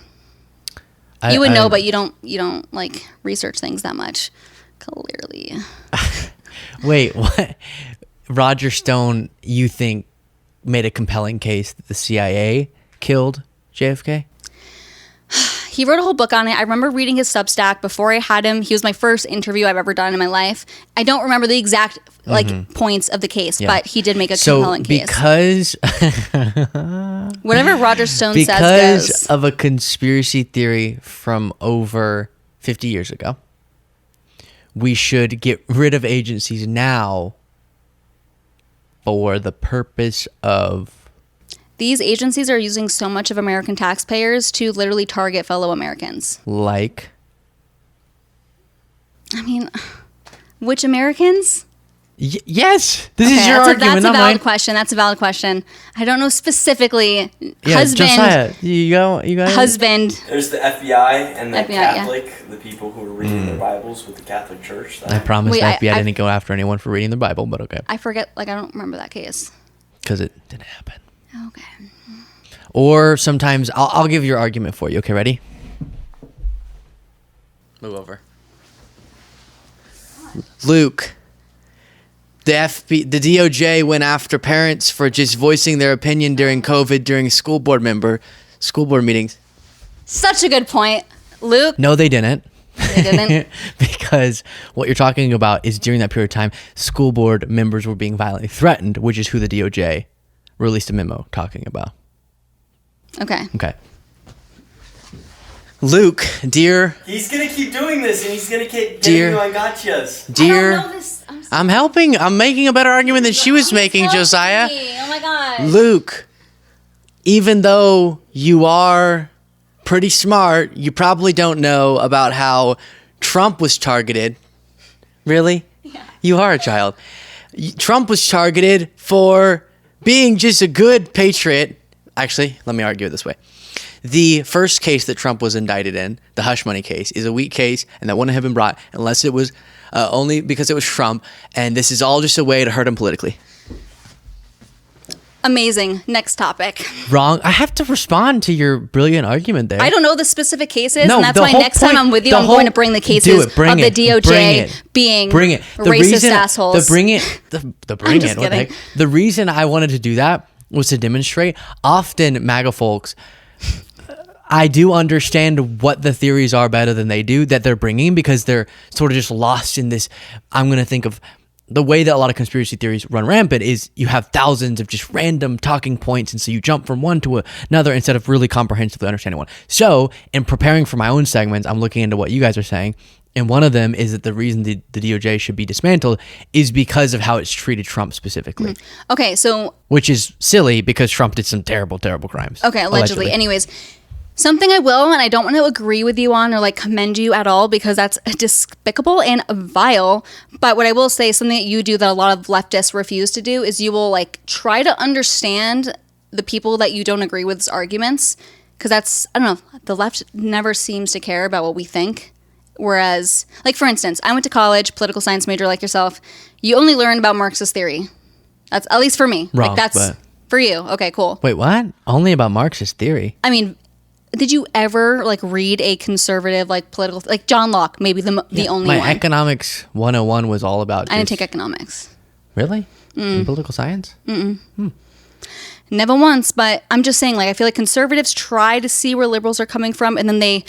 You would know, but you don't like research things that much. Clearly. Wait, what? Roger Stone, you think, made a compelling case that the CIA killed JFK? He wrote a whole book on it. I remember reading his Substack before I had him. He was my first interview I've ever done in my life. I don't remember the exact points of the case, but he did make a compelling case. Because whatever Roger Stone says because goes. of a conspiracy theory from over 50 years ago, we should get rid of agencies now for the purpose of... These agencies are using so much of American taxpayers to literally target fellow Americans. Like? I mean, which Americans? Yes! This is your argument, That's a not valid mine. question. That's a valid question. I don't know specifically. Yeah, husband. Josiah, you got it? Husband. There's the FBI and the FBI, yeah. Catholic, the people who are reading their Bibles with the Catholic Church. I promise the FBI didn't go after anyone for reading the Bible, but okay. I forget, I don't remember that case. Because it didn't happen. Okay. Or sometimes, I'll give your argument for you. Okay, ready? Move over. Luke, the DOJ went after parents for just voicing their opinion during COVID during school board meetings. Such a good point. Luke? No, they didn't. They didn't? Because what you're talking about is during that period of time, school board members were being violently threatened, which is who the DOJ released a memo talking about. Okay. Luke, dear... He's going to keep doing this, and he's going to keep Dear- getting you on gotchas. Dear... I don't know this. I'm sorry. I'm helping. I'm making a better argument than she was making, Josiah. Oh my God. Luke, even though you are pretty smart, you probably don't know about how Trump was targeted. Really? Yeah. You are a child. Trump was targeted for being just a good patriot. Actually, let me argue it this way. The first case that Trump was indicted in, the hush money case, is a weak case, and that wouldn't have been brought unless it was only because it was Trump, and this is all just a way to hurt him politically. Amazing. Next topic. Wrong. I have to respond to your brilliant argument there. I don't know the specific cases, No, and that's the why whole next time point- I'm with you, the I'm whole- going to bring the cases do it, of bring the it, DOJ bring it, being bring it. The racist reason, assholes. The bring it. The bring just it. What the kidding. heck? The reason I wanted to do that was to demonstrate. Often MAGA folks, I do understand what the theories are better than they do that they're bringing, because they're sort of just lost in this. I'm going to think of the way that a lot of conspiracy theories run rampant is you have thousands of just random talking points, and so you jump from one to another instead of really comprehensively understanding one. So in preparing for my own segments, I'm looking into what you guys are saying, and one of them is that the reason the DOJ should be dismantled is because of how it's treated Trump specifically. Okay, so... Which is silly because Trump did some terrible, terrible crimes. Okay, allegedly. Anyways, something I will, and I don't want to agree with you on or like commend you at all, because that's despicable and vile. But what I will say, something that you do that a lot of leftists refuse to do, is you will like try to understand the people that you don't agree with's arguments. Because that's, I don't know, the left never seems to care about what we think. Whereas, like for instance, I went to college, political science major like yourself. You only learn about Marxist theory. That's, at least for me. Wrong, like that's but... for you. Okay, cool. Wait, what? Only about Marxist theory? I mean... Did you ever like read a conservative like political like John Locke? Maybe the only my one. Economics 101 was all about. I didn't take economics. Really? In political science? Never once, but I'm just saying. Like I feel like conservatives try to see where liberals are coming from, and then they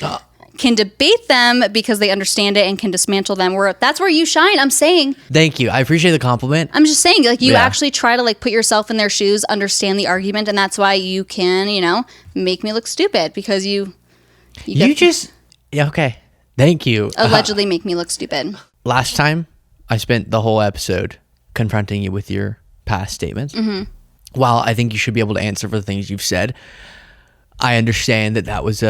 can debate them because they understand it and can dismantle them. Where that's where you shine. I'm saying. Thank you. I appreciate the compliment. I'm just saying, like you Yeah. actually try to like put yourself in their shoes, understand the argument, and that's why you can, make me look stupid because you just yeah, okay. Thank you. allegedly make me look stupid. Last time I spent the whole episode confronting you with your past statements. While I think you should be able to answer for the things you've said, I understand that was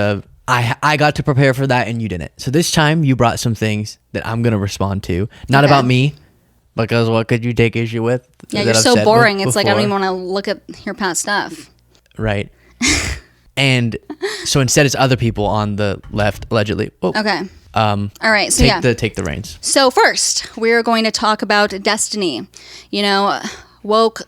I got to prepare for that and you didn't. So this time you brought some things that I'm going to respond to. Not Okay. about me, because what could you take issue with? Yeah, that you're I've so said boring. It's like I don't before? even want to look at your past stuff. Right. And so instead it's other people on the left, allegedly. Whoa. Okay. All right. So Take the reins. So first, we're going to talk about Destiny. Woke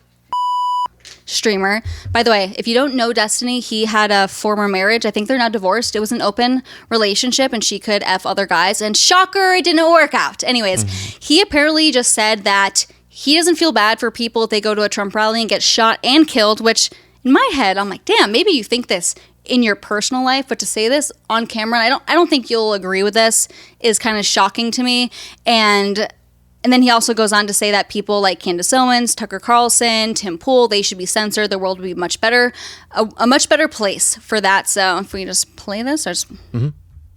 streamer. By the way, if you don't know Destiny, he had a former marriage. I think they're now divorced. It was an open relationship and she could F other guys. And shocker, it didn't work out. Anyways, he apparently just said that he doesn't feel bad for people if they go to a Trump rally and get shot and killed, which in my head, I'm like, damn, maybe you think this in your personal life, but to say this on camera, and I don't think you'll agree with this, is kind of shocking to me. And then he also goes on to say that people like Candace Owens, Tucker Carlson, Tim Pool, they should be censored. The world would be much better, a much better place for that. So if we just play this, or just...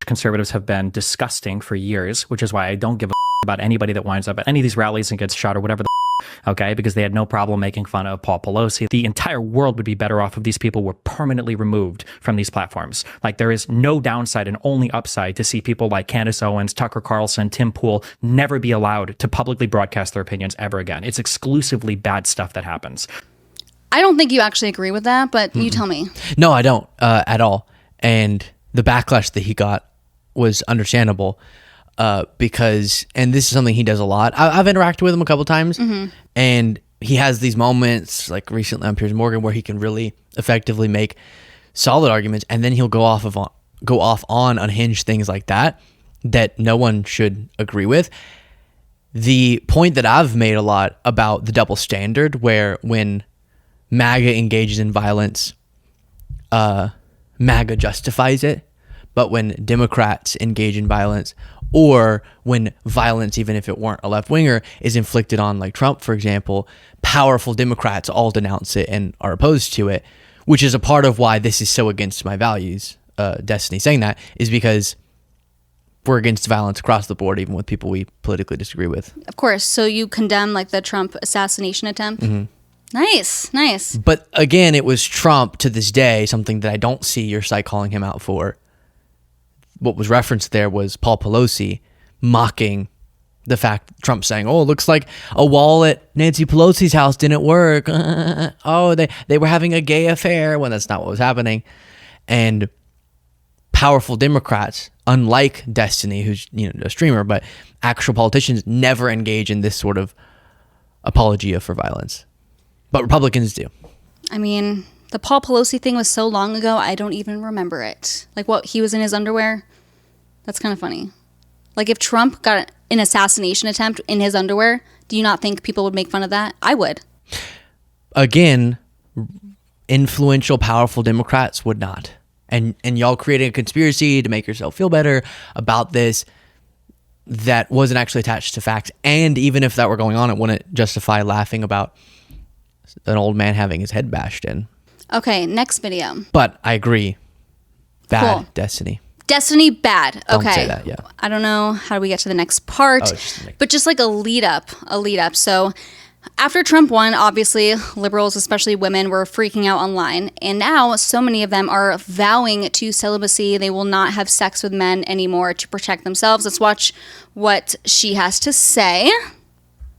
Conservatives have been disgusting for years, which is why I don't give a about anybody that winds up at any of these rallies and gets shot or whatever okay, because they had no problem making fun of Paul Pelosi. The entire world would be better off if these people were permanently removed from these platforms. Like, there is no downside and only upside to see people like Candace Owens, Tucker Carlson, Tim Pool never be allowed to publicly broadcast their opinions ever again. It's exclusively bad stuff that happens. I don't think you actually agree with that, but you tell me. No, I don't at all. And the backlash that he got was understandable. Because, and this is something he does a lot. I've interacted with him a couple times, and he has these moments, like recently on Piers Morgan, where he can really effectively make solid arguments, and then he'll go off on unhinged things like that no one should agree with. The point that I've made a lot about the double standard, where when MAGA engages in violence, MAGA justifies it, but when Democrats engage in violence, or when violence, even if it weren't a left-winger, is inflicted on, like Trump, for example, powerful Democrats all denounce it and are opposed to it, which is a part of why this is so against my values. Destiny saying that is because we're against violence across the board, even with people we politically disagree with. Of course. So you condemn like the Trump assassination attempt? Nice. But again, it was Trump to this day, something that I don't see your site calling him out for. What was referenced there was Paul Pelosi mocking the fact Trump saying, "Oh, it looks like a wall at Nancy Pelosi's house didn't work. Oh, they were having a gay affair," when that's not what was happening. And powerful Democrats, unlike Destiny, who's a streamer, but actual politicians never engage in this sort of apologia for violence. But Republicans do. I mean, the Paul Pelosi thing was so long ago, I don't even remember it. Like, what, he was in his underwear? That's kind of funny. Like, if Trump got an assassination attempt in his underwear, do you not think people would make fun of that? I would. Again, influential, powerful Democrats would not. And y'all created a conspiracy to make yourself feel better about this that wasn't actually attached to facts. And even if that were going on, it wouldn't justify laughing about an old man having his head bashed in. Okay, next video. But I agree. Bad. Cool. Destiny. Destiny, bad. Okay. Don't say that, yeah. I don't know. How do we get to the next part? But just like a lead up. So after Trump won, obviously, liberals, especially women, were freaking out online. And now so many of them are vowing to celibacy. They will not have sex with men anymore to protect themselves. Let's watch what she has to say.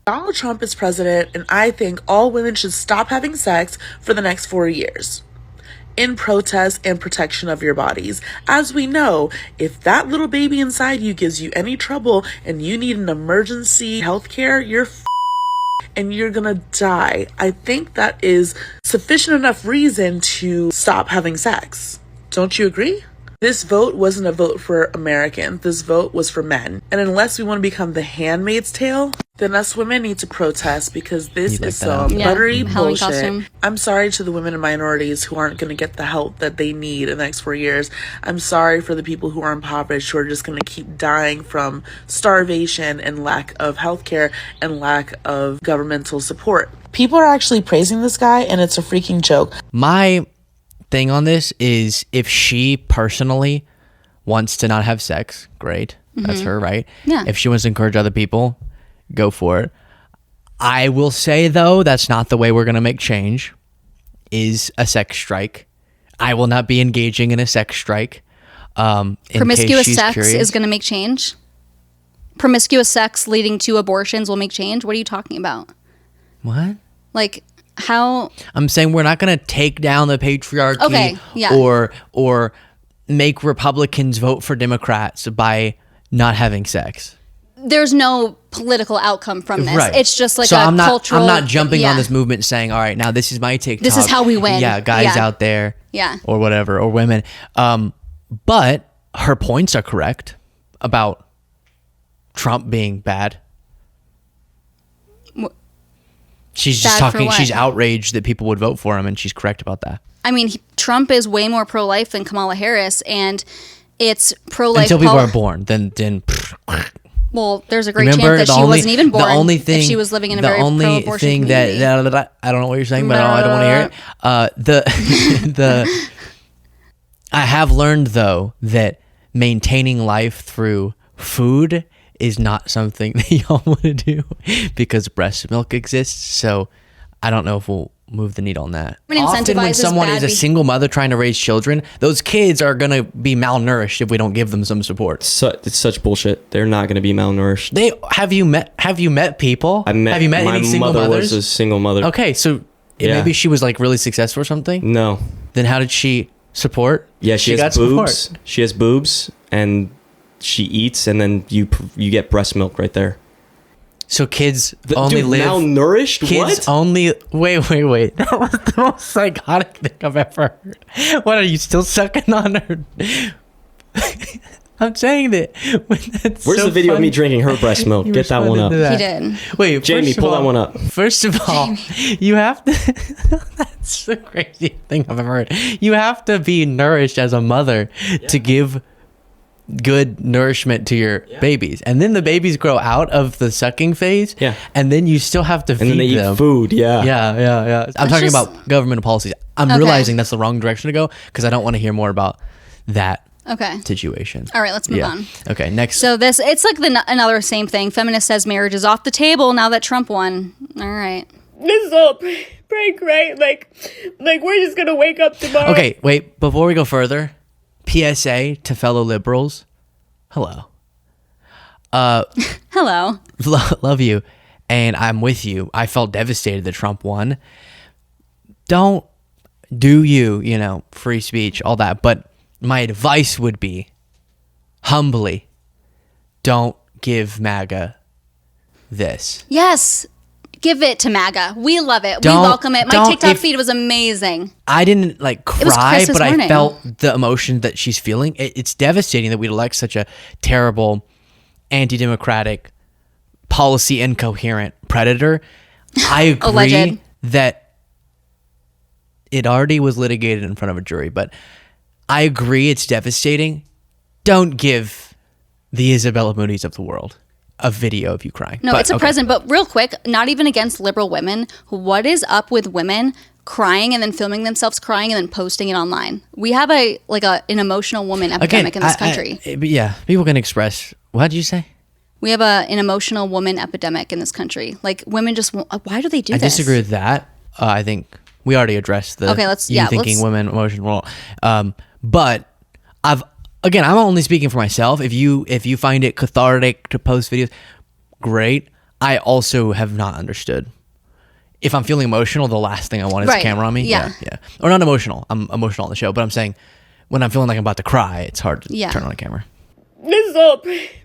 Donald Trump is president, and I think all women should stop having sex for the next 4 years. In protest and protection of your bodies. As we know, if that little baby inside you gives you any trouble and you need an emergency health care, you're and you're gonna die. I think that is sufficient enough reason to stop having sex. Don't you agree? This vote wasn't a vote for Americans. This vote was for men. And unless we want to become the Handmaid's Tale, then us women need to protest because this is some buttery bullshit. Costume. I'm sorry to the women and minorities who aren't going to get the help that they need in the next 4 years. I'm sorry for the people who are impoverished who are just going to keep dying from starvation and lack of healthcare and lack of governmental support. People are actually praising this guy, and it's a freaking joke. My thing on this is, if she personally wants to not have sex, great. That's her right. Yeah. If she wants to encourage other people, go for it. I will say, though, that's not the way we're going to make change, is a sex strike. I will not be engaging in a sex strike. Promiscuous sex is going to make change? Promiscuous sex leading to abortions will make change? What are you talking about? What? Like, how? I'm saying we're not going to take down the patriarchy, okay, yeah. or make Republicans vote for Democrats by not having sex. There's no political outcome from this. Right. It's just like so a I'm cultural... I'm not jumping on this movement saying, all right, now this is my TikTok. This is how we win. Yeah, guys out there. Yeah. Or whatever, or women. But her points are correct about Trump being bad. She's just talking, she's outraged that people would vote for him, and she's correct about that. I mean, Trump is way more pro-life than Kamala Harris, and it's pro-life... Until people are born, then well, there's a great chance that she wasn't even born. The only thing, if she was living in a very pro-abortion community. that I don't know what you're saying, but I don't want to hear it. I have learned, though, that maintaining life through food is not something that y'all want to do because breast milk exists. So I don't know if we'll move the needle on that. Often when someone is a single mother trying to raise children, those kids are going to be malnourished if we don't give them some support. It's such bullshit. They're not going to be malnourished. Have you met people? Have you met any single mothers? My mother was a single mother. Okay, so maybe she was like really successful or something? No. Then how did she support? Yeah, she has boobs. Support. She has boobs, and she eats, and then you get breast milk right there. So kids only live malnourished. Kids what? Only wait. That was the most psychotic thing I've ever heard. What, are you still sucking on her? I'm saying that. Where's the video of me drinking her breast milk? Get that one up. He did. Wait, Jamie, pull that one up. First of all, you have to. That's the craziest thing I've ever heard. You have to be nourished as a mother to give good nourishment to your babies, and then the babies grow out of the sucking phase, and then you still have to feed them. And then they eat food. Yeah. I'm talking about government policies. I'm realizing that's the wrong direction to go because I don't want to hear more about that. Okay. situation. All right, let's move on. Okay, next. So it's like another same thing. Feminist says marriage is off the table now that Trump won. All right. This is all prank, right? Like we're just gonna wake up tomorrow. Okay, wait. Before we go further, PSA to fellow liberals. Hello. Hello. Love you, and I'm with you. I felt devastated that Trump won. Don't do you, free speech, all that. But my advice would be, humbly, don't give MAGA this. Yes. Give it to MAGA. We love it. We Don't- welcome it. My don't- TikTok if- feed was amazing. I didn't was cry, Chris's but I morning. felt the emotion that she's feeling. It's devastating that we'd elect such a terrible, anti-democratic, policy incoherent predator. I agree Alleged. that it already was litigated in front of a jury, but I agree it's devastating. Don't give the Isabella Moody's of the world a video of you crying. No, But, it's a okay. present. But real quick, not even against liberal women. What is up with women crying and then filming themselves crying and then posting it online? We have an emotional woman epidemic in this country. But yeah, people can express. What did you say? We have an emotional woman epidemic in this country. Like women just why do they do I this? disagree with that. I think we already addressed the Okay, let's- you yeah, thinking let's- women emotional. But I'm only speaking for myself. If you find it cathartic to post videos, great. I also have not understood. If I'm feeling emotional, the last thing I want is Right, a camera on me. yeah. Or not emotional. I'm emotional on the show, but I'm saying when I'm feeling like I'm about to cry, it's hard to Yeah. turn on a camera. This is all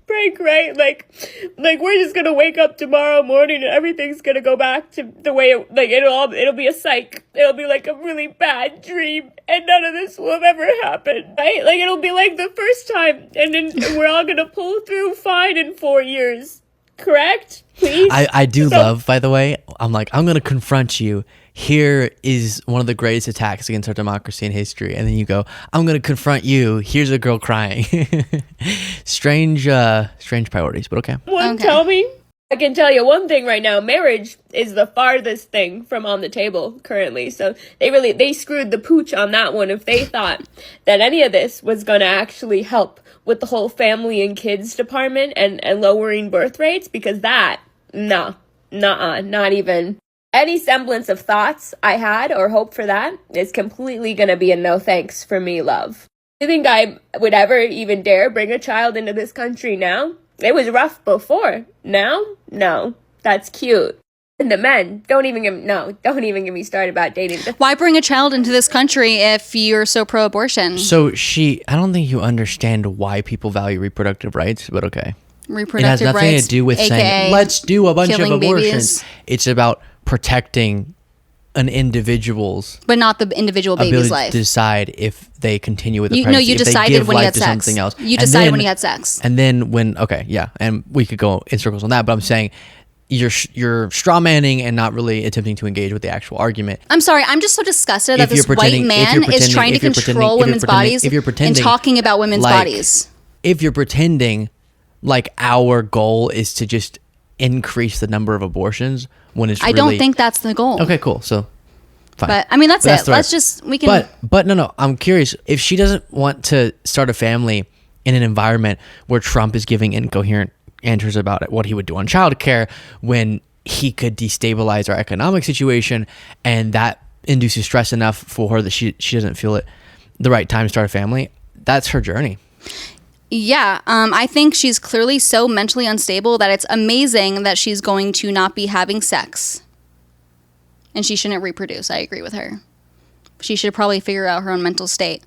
prank, right? Like we're just gonna wake up tomorrow morning and everything's gonna go back to the way it'll be a psych. It'll be like a really bad dream, and none of this will have ever happened, right? Like it'll be like the first time, and then we're all gonna pull through fine in 4 years. Correct? Please. I do So- love, by the way, I'm going to confront you. Here is one of the greatest attacks against our democracy in history. And then you go, I'm going to confront you. Here's a girl crying. Strange priorities, but okay. Won't Okay. tell me. I can tell you one thing right now. Marriage is the farthest thing from on the table currently. So they screwed the pooch on that one if they thought that any of this was going to actually help with the whole family and kids department and lowering birth rates, because that, not even any semblance of thoughts I had or hope for that is completely going to be a no thanks for me, love. Do you think I would ever even dare bring a child into this country now? It was rough before. Now? No. That's cute. And the men, don't even get me started about dating. Why bring a child into this country if you're so pro-abortion? So I don't think you understand why people value reproductive rights, but okay. Reproductive It has nothing rights, to do with AKA saying, let's do a bunch of killing abortions. babies. It's about protecting an individual's but not the individual baby's ability life. to decide if they continue with the You pregnancy. if they decided give when you life had to sex. something else. You And decided then- when you had sex. And then and we could go in circles on that, but I'm saying you're straw manning and not really attempting to engage with the actual argument. I'm sorry, I'm just so disgusted that If you're this white pretending- if man you're is pretending- trying to if you're pretending- control if you're women's pretending- bodies if you're and pretending, talking about women's like, bodies. If you're pretending like our goal is to just increase the number of abortions when it's I don't think that's the goal. Okay, cool. So fine. But I mean, that's it. the Let's right- we can. But no, I'm curious if she doesn't want to start a family in an environment where Trump is giving incoherent answers about what he would do on childcare when he could destabilize our economic situation, and that induces stress enough for her that she doesn't feel it the right time to start a family. That's her journey. Yeah, I think she's clearly so mentally unstable that it's amazing that she's going to not be having sex. And she shouldn't reproduce. I agree with her. She should probably figure out her own mental state.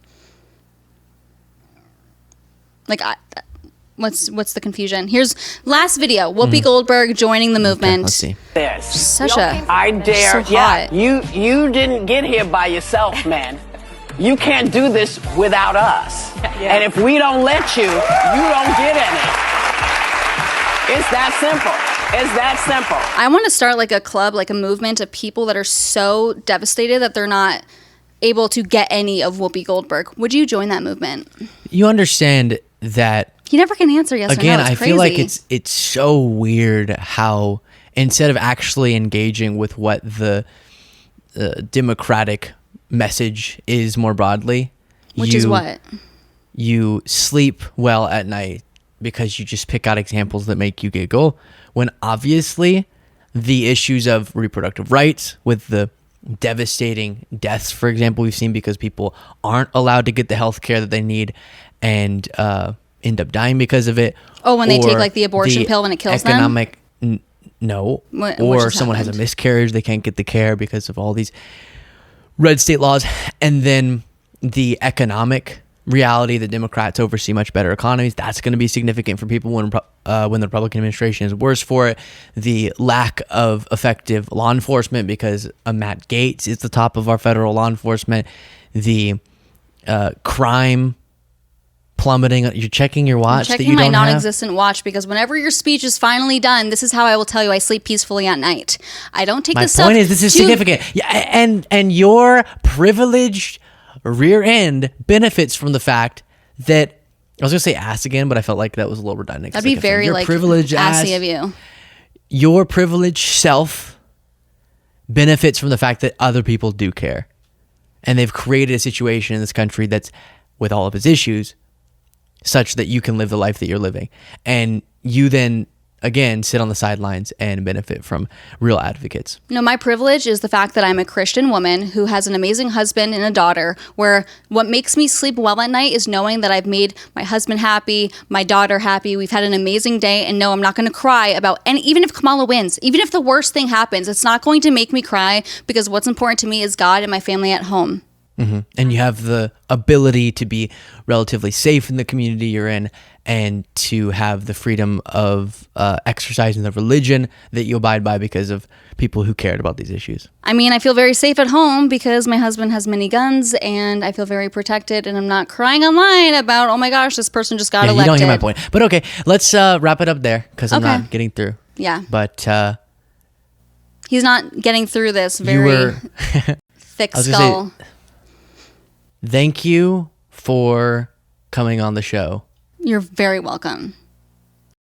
Like, what's the confusion? Here's last video. Whoopi Goldberg joining the movement. Let's see. Such a I dare. so hot. You didn't get here by yourself, man. You can't do this without us. And if we don't let you, you don't get any. It's that simple. It's that simple. I want to start like a club, like a movement of people that are so devastated that they're not able to get any of Whoopi Goldberg. Would you join that movement? You understand that He never can answer yes again, or no. I It's feel like crazy. it's so weird how instead of actually engaging with what the Democratic message is more broadly, Which is what? you sleep well at night because you just pick out examples that make you giggle, when obviously the issues of reproductive rights with the devastating deaths, for example, we've seen because people aren't allowed to get the health care that they need and end up dying because of it. Oh, when they or take like the abortion pill and it kills them? No. What Or just someone has a happened? miscarriage, they can't get the care because of all these red state laws. And then the economic reality that Democrats oversee much better economies. That's going to be significant for people when the Republican administration is worse for it. The lack of effective law enforcement because Matt Gaetz is the top of our federal law enforcement. The crime plummeting. You're checking your watch. I'm checking my non-existent watch because whenever your speech is finally done, this is how I will tell you I sleep peacefully at night. I don't take this stuff. My point is, this is significant. Yeah, and your privileged rear end benefits from the fact that I was gonna say ass again, but I felt like that was a little redundant. That'd be very your like privileged assy ass, of you. Your privileged self benefits from the fact that other people do care, and they've created a situation in this country that's, with all of its issues, such that you can live the life that you're living, and you then again sit on the sidelines and benefit from real advocates. No, my privilege is the fact that I'm a Christian woman who has an amazing husband and a daughter, where what makes me sleep well at night is knowing that I've made my husband happy, my daughter happy, we've had an amazing day, and no, I'm not going to cry about any, even if Kamala wins, even if the worst thing happens, it's not going to make me cry because what's important to me is God and my family at home. Mm-hmm. And you have the ability to be relatively safe in the community you're in and to have the freedom of exercising the religion that you abide by because of people who cared about these issues. I mean, I feel very safe at home because my husband has many guns and I feel very protected and I'm not crying online about, oh my gosh, this person just got elected. You don't hear my point. But okay, let's wrap it up there because I'm not getting through. Yeah. But he's not getting through this very thick skull. Thank you for coming on the show. You're very welcome.